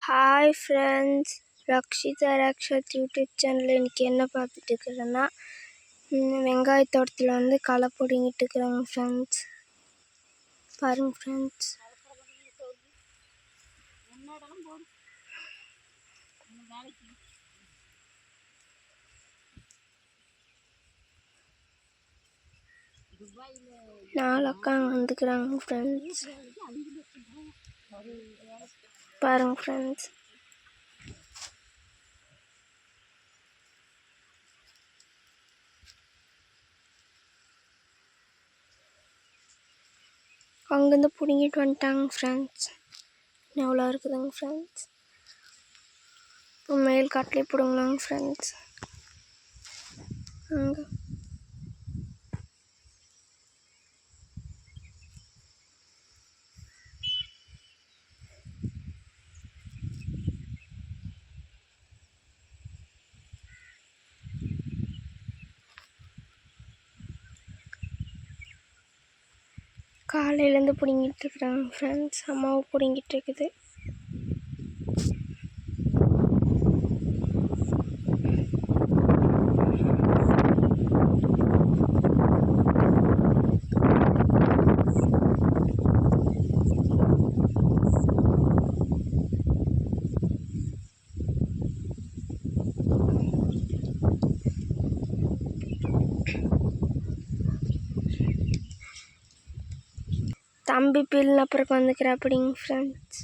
Hi friends, Rakshitha Rakshath YouTube channel. இன்றைக்கி என்ன பார்த்துட்டு இருக்கிறேன்னா, வெங்காய தோட்டத்தில் வந்து களை பிடிங்கிட்டு இருக்கிறாங்க ஃப்ரெண்ட்ஸ். பாருங்கள் ஃப்ரெண்ட்ஸ். நாலக்கா அங்கே வந்துக்கிறாங்க ஃப்ரெண்ட்ஸ். பாருங்க ஃப்ரெண்ட்ஸ். அங்கேருந்து பிடுங்கிட்டு வந்துட்டாங்க ஃப்ரெண்ட்ஸ். எவ்வளோ இருக்குதுங்க ஃப்ரெண்ட்ஸ். மேல் காட்டிலே பிடுங்கலாங்க ஃப்ரெண்ட்ஸ். அங்கே காலையிலேருந்து பிடுங்கிட்டு இருக்கிறாங்க ஃப்ரெண்ட்ஸ். அம்மாவை பிடுங்கிட்டு இருக்குது. தம்பி பில் அப்புறம் வந்துக்கிறாப்பிடிங்க ஃப்ரெண்ட்ஸ்.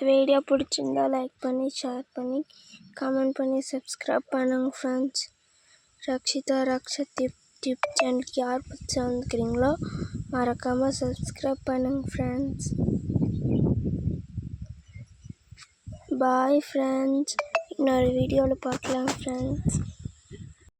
வீடியோ பிடிச்சிருந்தா லைக் பண்ணி, ஷேர் பண்ணி, கமெண்ட் பண்ணி, சப்ஸ்கிரைப் பண்ணுங்க ஃப்ரெண்ட்ஸ். ரக்ஷிதா ரக்ஷத் யூடியூப் சேனலுக்கு யார் புதுசாக வந்துக்கிறீங்களோ மறக்காமல் சப்ஸ்கிரைப் பண்ணுங்க ஃப்ரெண்ட்ஸ். Bye friends. இன்னொரு வீடியோவில் பார்க்கலாம் ஃப்ரெண்ட்ஸ்.